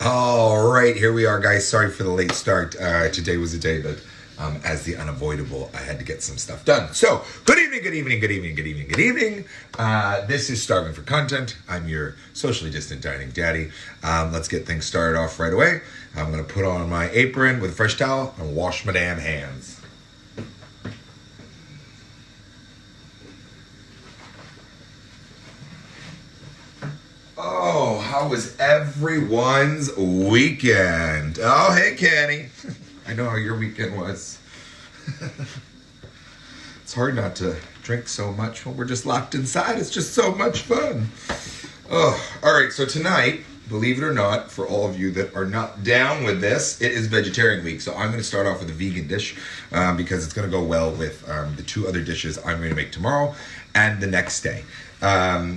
All right, here we are, guys. Sorry for the late start. Today was a day that, as the unavoidable, I had to get some stuff done. So, good evening, good evening, good evening, good evening, good evening. This is Starving for Content. I'm your socially distant dining daddy. Let's get things started off right away. I'm going to put on my apron with a fresh towel and wash my damn hands. Oh, how was everyone's weekend? Oh, hey, Kenny. I know how your weekend was. It's hard not to drink so much when we're just locked inside. It's just so much fun. Oh, all right. So tonight, believe it or not, for all of you that are not down with this, it is vegetarian week. So I'm going to start off with a vegan dish because it's going to go well with the two other dishes I'm going to make tomorrow and the next day.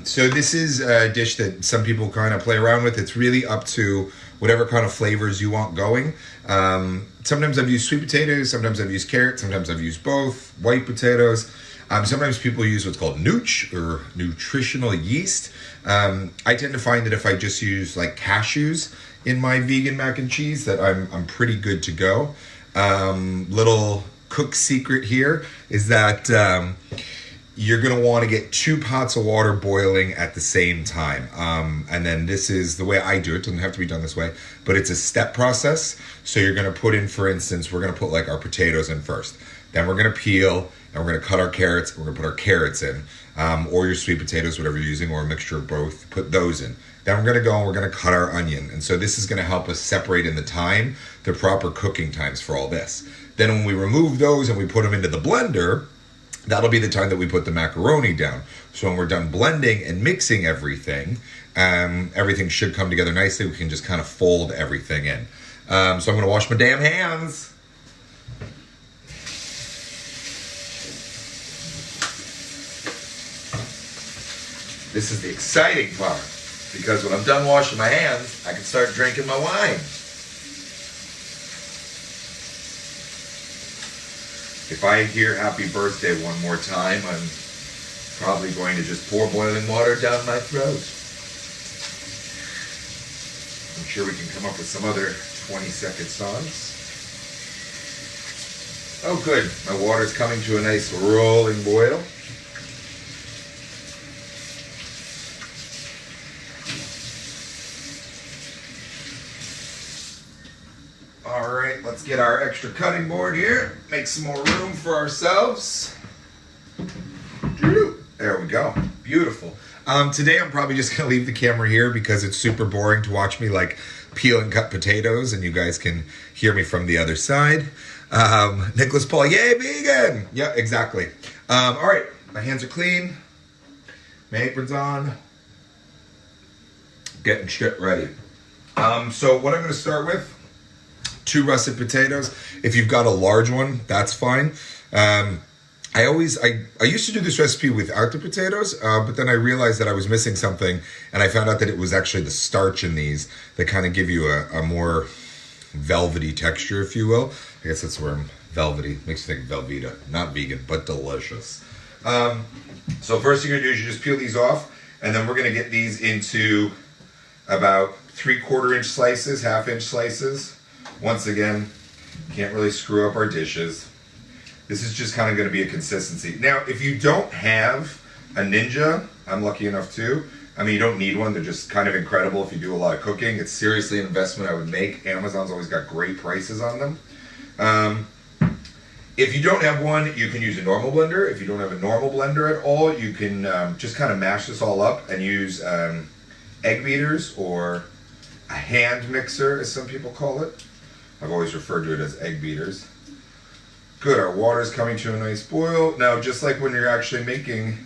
So this is a dish that some people kind of play around with. It's really up to whatever kind of flavors you want going. Sometimes I've used sweet potatoes, sometimes I've used carrots, sometimes I've used both, white potatoes. Sometimes people use what's called nooch or nutritional yeast. I tend to find that if I just use like cashews in my vegan mac and cheese, that I'm pretty good to go. Little cook secret here is that you're going to want to get 2 pots of water boiling at the same time. And then this is the way I do it. It doesn't have to be done this way, but it's a step process. So you're going to put in, for instance, we're going to put like our potatoes in first. Then we're going to peel and we're going to cut our carrots. We're going to put our carrots in, or your sweet potatoes, whatever you're using, or a mixture of both. Put those in. Then we're going to go and we're going to cut our onion. And so this is going to help us separate in the time, the proper cooking times for all this. Then when we remove those and we put them into the blender, that'll be the time that we put the macaroni down. So when we're done blending and mixing everything, everything should come together nicely. We can just kind of fold everything in. So I'm going to wash my damn hands. This is the exciting part, because when I'm done washing my hands, I can start drinking my wine. If I hear happy birthday one more time, I'm probably going to just pour boiling water down my throat. I'm sure we can come up with some other 20-second songs. Oh, good. My water's coming to a nice rolling boil. All right, let's get our extra cutting board here. Make some more room for ourselves. There we go. Beautiful. Today I'm probably just going to leave the camera here because it's super boring to watch me like peel and cut potatoes, and you guys can hear me from the other side. Nicholas Paul, yay, vegan! Yeah, exactly. All right, my hands are clean. My apron's on. Getting shit ready. So what I'm going to start with, 2 russet potatoes. If you've got a large one, that's fine. I used to do this recipe without the potatoes, but then I realized that I was missing something, and I found out that it was actually the starch in these that kind of give you a more velvety texture, if you will. I guess that's where velvety makes you think Velveeta. Not vegan, but delicious. So first thing you're going to do is you just peel these off, and then we're going to get these into about 3/4 inch slices, 1/2 inch slices. Once again, can't really screw up our dishes. This is just kind of going to be a consistency. Now, if you don't have a Ninja, I'm lucky enough too. I mean, you don't need one. They're just kind of incredible if you do a lot of cooking. It's seriously an investment I would make. Amazon's always got great prices on them. If you don't have one, you can use a normal blender. If you don't have a normal blender at all, you can just kind of mash this all up and use egg beaters or a hand mixer, as some people call it. I've always referred to it as egg beaters. Good, our water's coming to a nice boil. Now, just like when you're actually making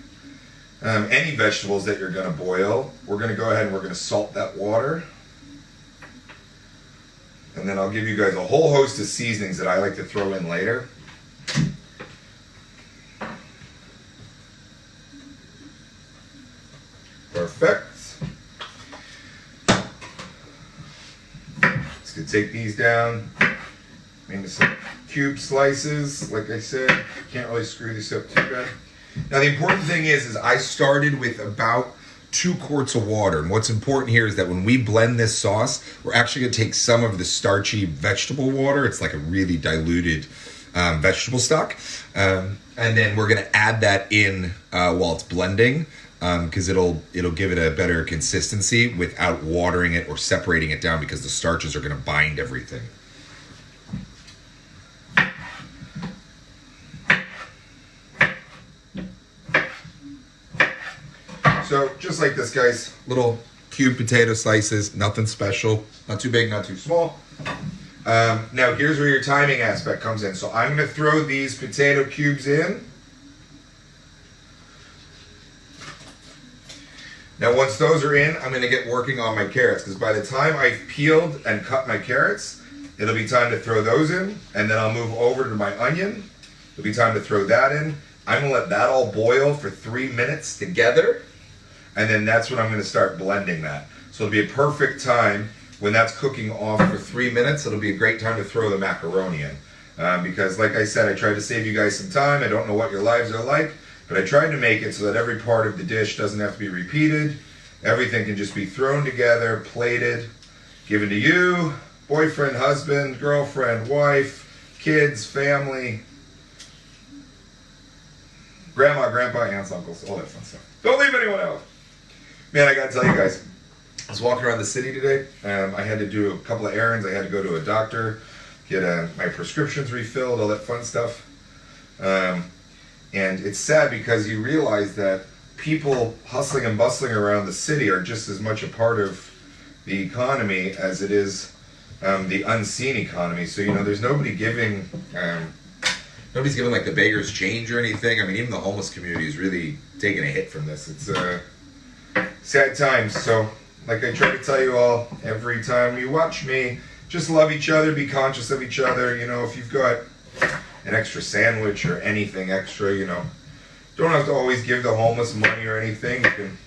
any vegetables that you're going to boil, we're going to go ahead and we're going to salt that water. And then I'll give you guys a whole host of seasonings that I like to throw in later. Perfect. Just going to take these down into some cube slices. Like I said, can't really screw this up too bad. Now the important thing is I started with about 2 quarts of water. And what's important here is that when we blend this sauce, we're actually going to take some of the starchy vegetable water. It's like a really diluted vegetable stock. And then we're going to add that in while it's blending, because it'll give it a better consistency without watering it or separating it down, because the starches are going to bind everything. So just like this, guys, little cube potato slices, nothing special, not too big, not too small. Now here's where your timing aspect comes in. So I'm going to throw these potato cubes in. Now once those are in, I'm going to get working on my carrots, because by the time I've peeled and cut my carrots, it'll be time to throw those in, and then I'll move over to my onion. It'll be time to throw that in. I'm going to let that all boil for 3 minutes together. And then that's when I'm going to start blending that. So it'll be a perfect time when that's cooking off for 3 minutes. It'll be a great time to throw the macaroni in. Because like I said, I tried to save you guys some time. I don't know what your lives are like, but I tried to make it so that every part of the dish doesn't have to be repeated. Everything can just be thrown together, plated, given to you, boyfriend, husband, girlfriend, wife, kids, family, grandma, grandpa, aunts, uncles, all that fun stuff. Don't leave anyone out. Man, I gotta tell you guys, I was walking around the city today. I had to do a couple of errands. I had to go to a doctor, get my prescriptions refilled, all that fun stuff. And it's sad because you realize that people hustling and bustling around the city are just as much a part of the economy as it is the unseen economy. So, there's nobody giving, nobody's giving like the beggars change or anything. I mean, even the homeless community is really taking a hit from this. It's sad times. So, like I try to tell you all every time you watch me, just love each other, be conscious of each other. If you've got an extra sandwich or anything extra, don't have to always give the homeless money or anything. You can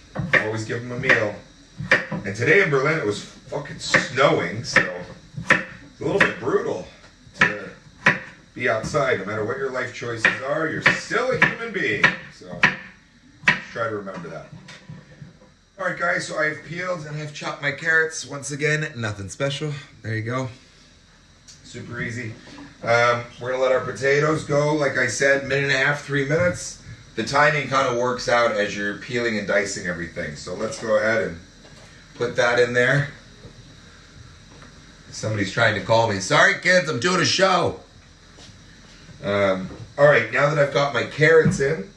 always give them a meal. And today in Berlin, it was fucking snowing, so it's a little bit brutal to be outside. No matter what your life choices are, you're still a human being. So just try to remember that. Alright guys, so I've peeled and I've chopped my carrots. Once again, nothing special. There you go. Super easy. We're going to let our potatoes go, like I said, 1.5, 3 minutes. The timing kind of works out as you're peeling and dicing everything. So let's go ahead and put that in there. Somebody's trying to call me. Sorry kids, I'm doing a show. Alright, now that I've got my carrots in,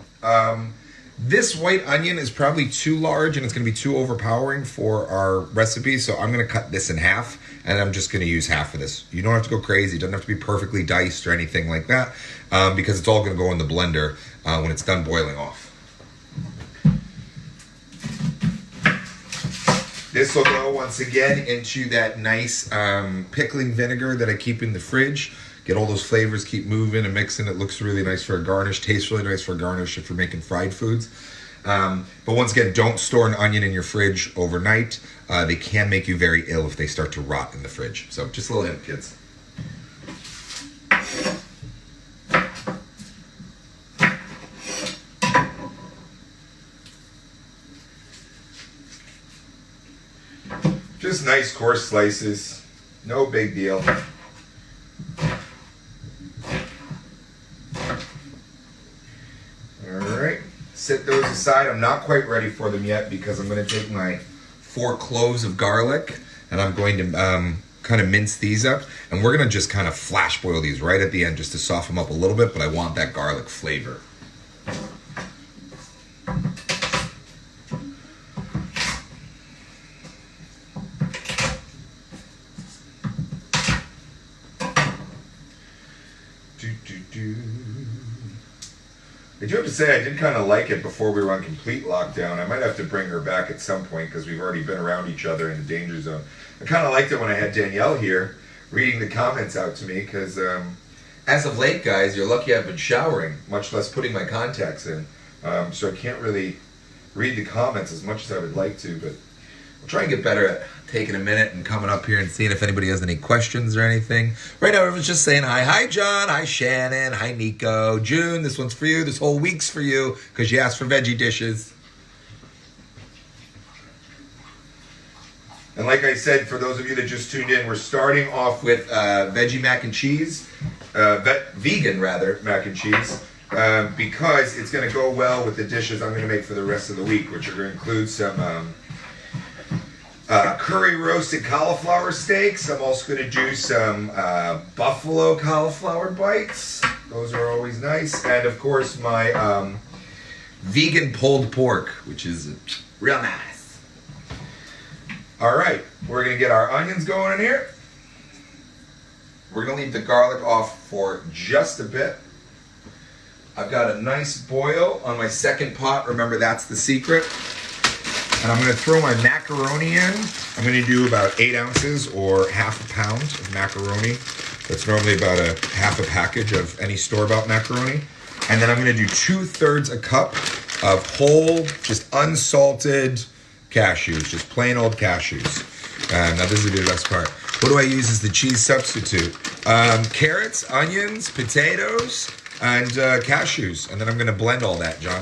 this white onion is probably too large and it's going to be too overpowering for our recipe, so I'm going to cut this in half and I'm just going to use half of this. You don't have to go crazy. It doesn't have to be perfectly diced or anything like that, because it's all going to go in the blender when it's done boiling off. This will go once again into that nice pickling vinegar that I keep in the fridge. Get all those flavors, keep moving and mixing. It looks really nice for a garnish. Tastes really nice for a garnish if you're making fried foods. But once again, don't store an onion in your fridge overnight. They can make you very ill if they start to rot in the fridge. So just a little hint, kids. Just nice coarse slices. No big deal. Set those aside. I'm not quite ready for them yet because I'm going to take my 4 cloves of garlic and I'm going to kind of mince these up, and we're going to just kind of flash boil these right at the end just to soften them up a little bit, but I want that garlic flavor. I do have to say I did kind of like it before we were on complete lockdown. I might have to bring her back at some point because we've already been around each other in the danger zone. I kind of liked it when I had Danielle here reading the comments out to me because as of late, guys, you're lucky I've been showering, much less putting my contacts in. So I can't really read the comments as much as I would like to, but I'll try and get better at taking a minute and coming up here and seeing if anybody has any questions or anything. Right now, everyone's just saying hi. Hi, John. Hi, Shannon. Hi, Nico. June, this one's for you. This whole week's for you because you asked for veggie dishes. And like I said, for those of you that just tuned in, we're starting off with veggie mac and cheese, vegan rather, mac and cheese, because it's going to go well with the dishes I'm going to make for the rest of the week, which are going to include some curry roasted cauliflower steaks. I'm also going to do some buffalo cauliflower bites. Those are always nice. And of course my vegan pulled pork, which is real nice. All right, we're going to get our onions going in here. We're going to leave the garlic off for just a bit. I've got a nice boil on my second pot. Remember, that's the secret. And I'm going to throw my macaroni in. I'm going to do about 8 ounces or half a pound of macaroni. That's normally about a half a package of any store-bought macaroni. And then I'm going to do 2/3 a cup of whole, just unsalted cashews, just plain old cashews. Now this is the best part. What do I use as the cheese substitute? Carrots, onions, potatoes, and cashews. And then I'm going to blend all that, John.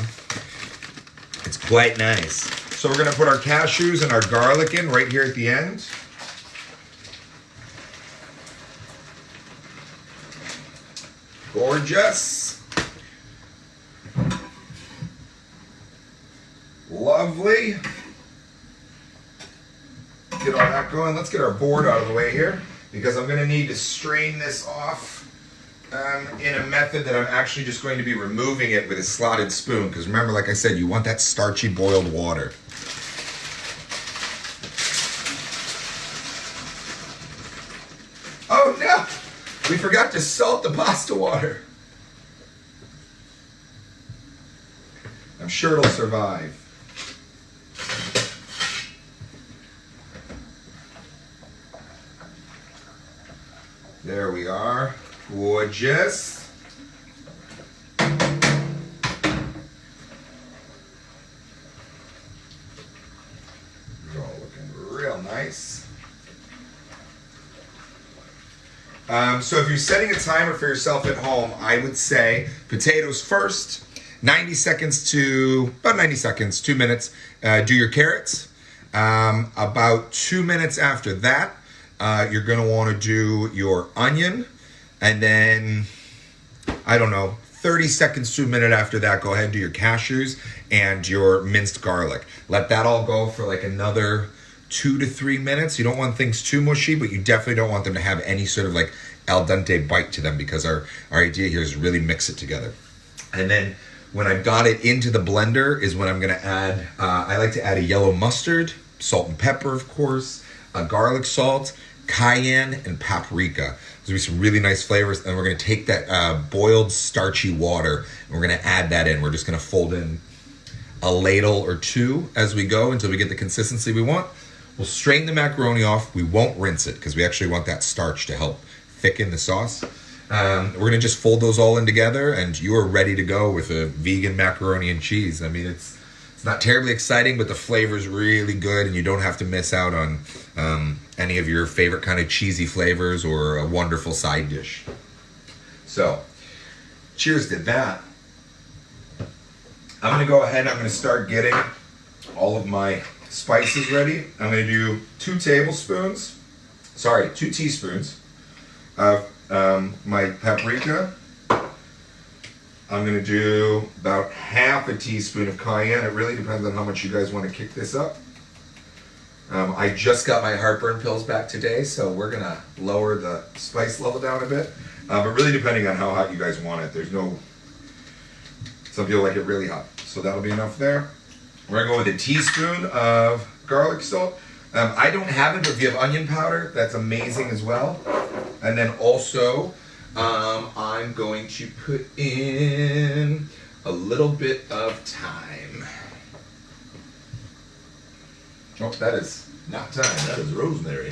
It's quite nice. So we're going to put our cashews and our garlic in right here at the end. Gorgeous. Lovely. Get all that going. Let's get our board out of the way here because I'm going to need to strain this off in a method that I'm actually just going to be removing it with a slotted spoon because remember, like I said, you want that starchy boiled water. Oh no! We forgot to salt the pasta water. I'm sure it'll survive. There we are. Gorgeous. It's all looking real nice. So if you're setting a timer for yourself at home, I would say potatoes first, 90 seconds to, about 90 seconds, 2 minutes. Do your carrots. About 2 minutes after that, you're going to want to do your onion, and then, I don't know, 30 seconds to a minute after that, go ahead and do your cashews and your minced garlic. Let that all go for like another 2 to 3 minutes. You don't want things too mushy, but you definitely don't want them to have any sort of like al dente bite to them because our idea here is really mix it together. And then when I've got it into the blender is when I'm going to add, I like to add a yellow mustard, salt and pepper, of course, a garlic salt, cayenne, and paprika. There's going to be some really nice flavors. And we're going to take that boiled starchy water and we're going to add that in. We're just going to fold in a ladle or two as we go until we get the consistency we want. We'll strain the macaroni off. We won't rinse it because we actually want that starch to help thicken the sauce. We're going to just fold those all in together and you are ready to go with a vegan macaroni and cheese. I mean, it's not terribly exciting, but the flavor's really good and you don't have to miss out on any of your favorite kind of cheesy flavors or a wonderful side dish. So, cheers to that. I'm going to go ahead and I'm going to start getting all of my spices ready. I'm going to do 2 teaspoons of my paprika. I'm going to do about half a teaspoon of cayenne. It really depends on how much you guys want to kick this up. I just got my heartburn pills back today, so we're going to lower the spice level down a bit. But really depending on how hot you guys want it. Some people like it really hot. So that'll be enough there. We're going to go with a teaspoon of garlic salt. I don't have it, but if you have onion powder, that's amazing as well. And then also, I'm going to put in a little bit of thyme. Oh, that is not thyme, that is rosemary.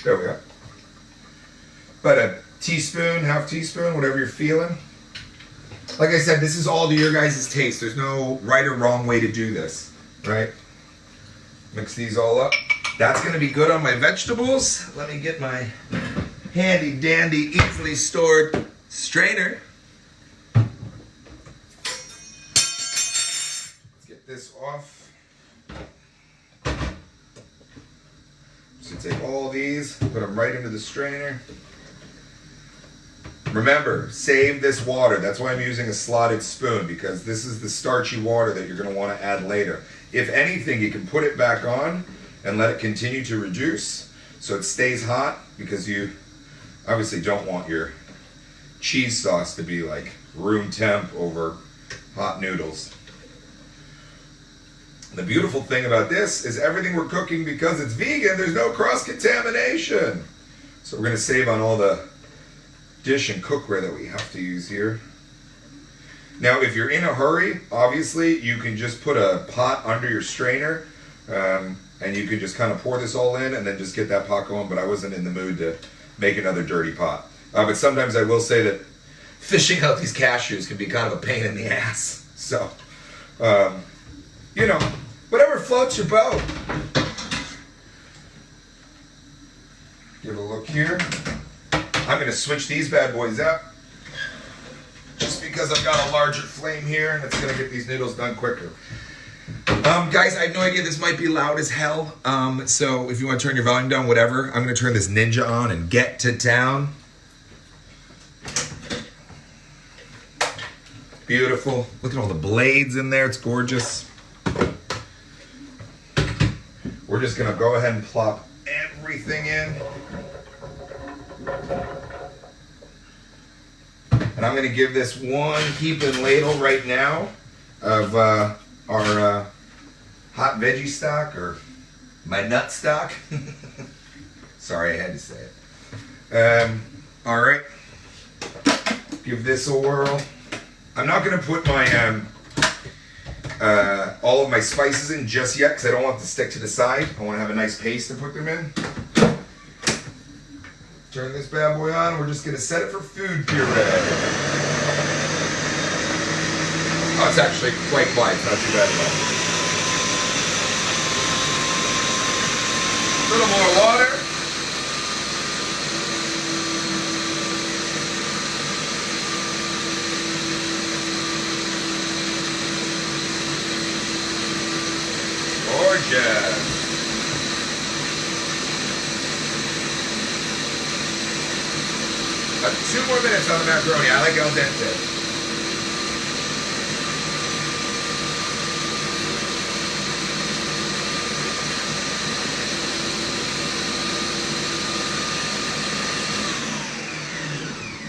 There we go. About a teaspoon, half teaspoon, whatever you're feeling. Like I said, this is all to your guys' taste. There's no right or wrong way to do this, right? Mix these all up. That's going to be good on my vegetables. Let me get my handy dandy, easily stored strainer. Let's get this off. So take all these, put them right into the strainer. Remember, save this water. That's why I'm using a slotted spoon, because this is the starchy water that you're going to want to add later. If anything, you can put it back on and let it continue to reduce so it stays hot, because you obviously don't want your cheese sauce to be like room temp over hot noodles. The beautiful thing about this is everything we're cooking, because it's vegan, there's no cross-contamination. So we're going to save on all the dish and cookware that we have to use here. Now, if you're in a hurry, obviously, you can just put a pot under your strainer, and you can just kind of pour this all in and then just get that pot going, but I wasn't in the mood to make another dirty pot. But sometimes I will say that fishing out these cashews can be kind of a pain in the ass. So, you know, whatever floats your boat. Give a look here. I'm going to switch these bad boys up, just because I've got a larger flame here and it's going to get these noodles done quicker. Guys, I have no idea, this might be loud as hell, so if you want to turn your volume down, whatever. I'm going to turn this Ninja on and get to town. Beautiful. Look at all the blades in there. It's gorgeous. We're just going to go ahead and plop everything in. And I'm going to give this one heaping ladle right now of our hot veggie stock, or my nut stock. Sorry, I had to say it. All right. Give this a whirl. I'm not going to put my all of my spices in just yet, because I don't want it to stick to the side. I want to have a nice paste to put them in. Turn this bad boy on. We're just going to set it for food puree. Oh, it's actually quite quiet. It's not too bad at all. A little more water. Gorgeous. 2 more minutes on the macaroni. I like al dente.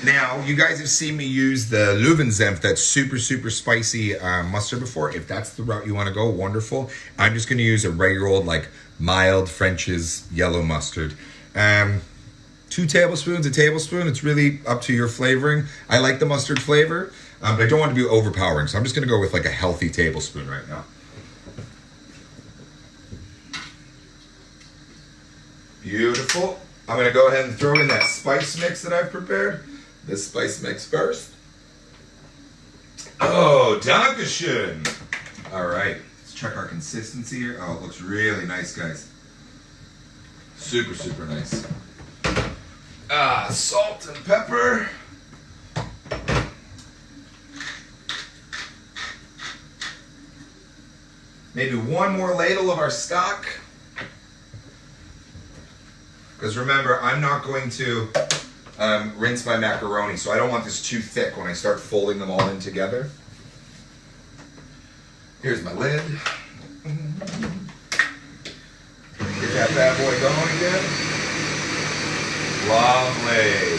Now, you guys have seen me use the Löwensenf, that super, super spicy mustard before. If that's the route you want to go, wonderful. I'm just going to use a regular old, like, mild French's yellow mustard. 2 tablespoons, a tablespoon. It's really up to your flavoring. I like the mustard flavor, but I don't want to be overpowering. So I'm just going to go with like a healthy tablespoon right now. Beautiful. I'm going to go ahead and throw in that spice mix that I've prepared. This spice mix first. Oh, Dankeschön. All right. Let's check our consistency here. Oh, it looks really nice, guys. Super, super nice. Salt and pepper. Maybe 1 more ladle of our stock. Because remember, I'm not going to rinse my macaroni, so I don't want this too thick when I start folding them all in together. Here's my lid. Get that bad boy going again. Lovely.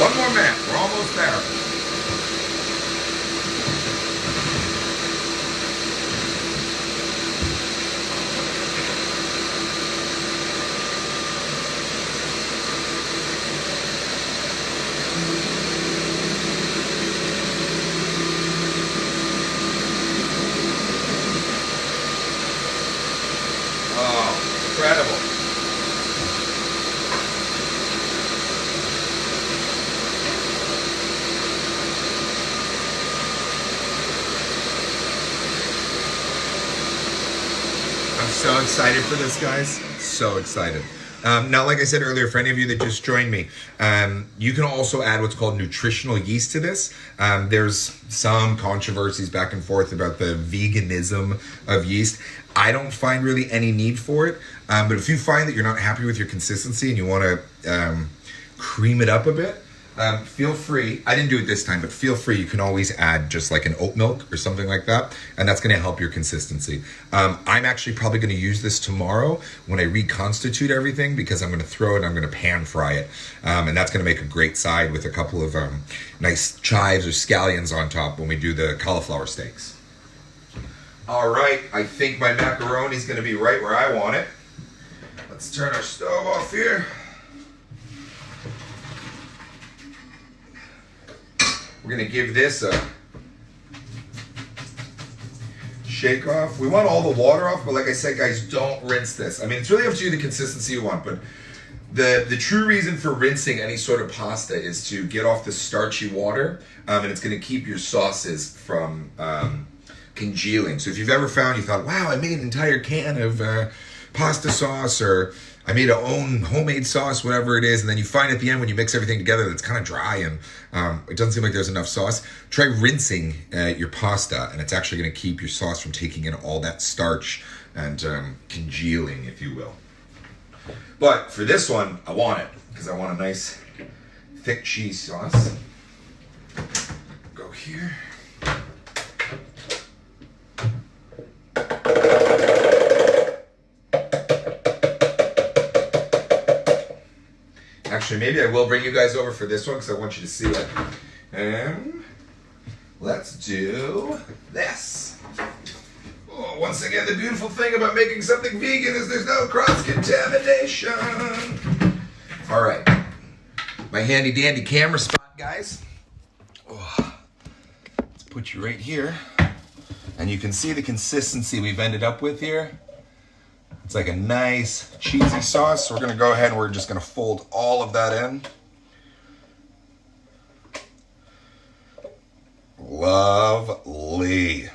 One more minute. We're almost there. Incredible. I'm so excited for this, guys. so excited. Now, like I said earlier, for any of you that just joined me, you can also add what's called nutritional yeast to this. There's some controversies back and forth about the veganism of yeast. I don't find really any need for it, but if you find that you're not happy with your consistency and you want to cream it up a bit, feel free. I didn't do it this time, but feel free. You can always add just like an oat milk or something like that, and that's going to help your consistency. I'm actually probably going to use this tomorrow when I reconstitute everything, because I'm going to throw it, I'm going to pan fry it, and that's going to make a great side with a couple of nice chives or scallions on top when we do the cauliflower steaks. All right, I think my macaroni is going to be right where I want it. Let's turn our stove off here. We're going to give this a shake off. We want all the water off, but like I said, guys, don't rinse this. I mean, it's really up to you the consistency you want, but the true reason for rinsing any sort of pasta is to get off the starchy water, and it's going to keep your sauces from congealing. So if you've ever found, you thought, wow, I made an entire can of pasta sauce, or I made a own homemade sauce, whatever it is, and then you find at the end when you mix everything together that it's kind of dry and it doesn't seem like there's enough sauce, try rinsing your pasta, and it's actually going to keep your sauce from taking in all that starch and congealing, if you will. But for this one, I want it, because I want a nice thick cheese sauce. Go here. Actually, maybe I will bring you guys over for this one because I want you to see it. And let's do this. Oh, once again, the beautiful thing about making something vegan is there's no cross-contamination. All right. My handy-dandy camera spot, guys. Oh, let's put you right here. And you can see the consistency we've ended up with here. It's like a nice cheesy sauce. So we're going to go ahead and we're just going to fold all of that in. Lovely.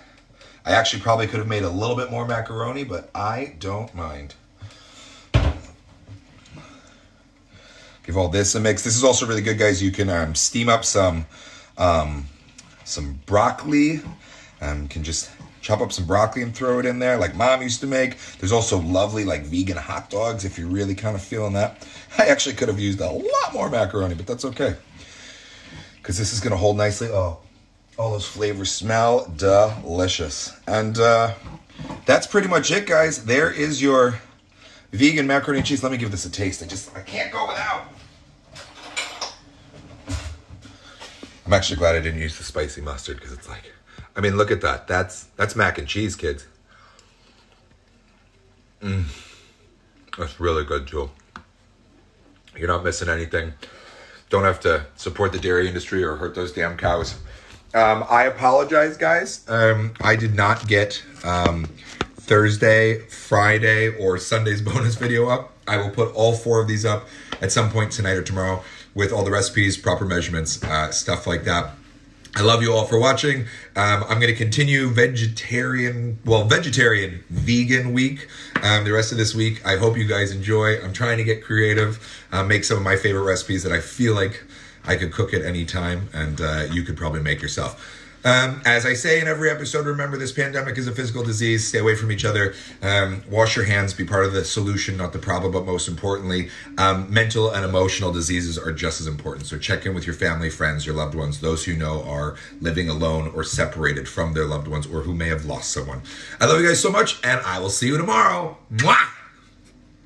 I actually probably could have made a little bit more macaroni, but I don't mind. Give all this a mix. This is also really good, guys. You can steam up some broccoli. Can just chop up some broccoli and throw it in there like Mom used to make. There's also lovely like vegan hot dogs if you're really kind of feeling that. I actually could have used a lot more macaroni, but that's okay, because this is going to hold nicely. Oh, all those flavors smell delicious. And that's pretty much it, guys. There is your vegan macaroni and cheese. Let me give this a taste. I can't go without. I'm actually glad I didn't use the spicy mustard, because it's like, I mean, look at that. That's mac and cheese, kids. That's really good, too. You're not missing anything. Don't have to support the dairy industry or hurt those damn cows. I apologize, guys. I did not get Thursday, Friday, or Sunday's bonus video up. I will put all 4 of these up at some point tonight or tomorrow with all the recipes, proper measurements, stuff like that. I love you all for watching. I'm going to continue vegetarian, vegan week the rest of this week. I hope you guys enjoy. I'm trying to get creative, make some of my favorite recipes that I feel like I could cook at any time, and you could probably make yourself. As I say in every episode, remember this pandemic is a physical disease. Stay away from each other. Wash your hands. Be part of the solution, not the problem. But most importantly, mental and emotional diseases are just as important. So check in with your family, friends, your loved ones, those who know are living alone or separated from their loved ones, or who may have lost someone. I love you guys so much, and I will see you tomorrow. Mwah!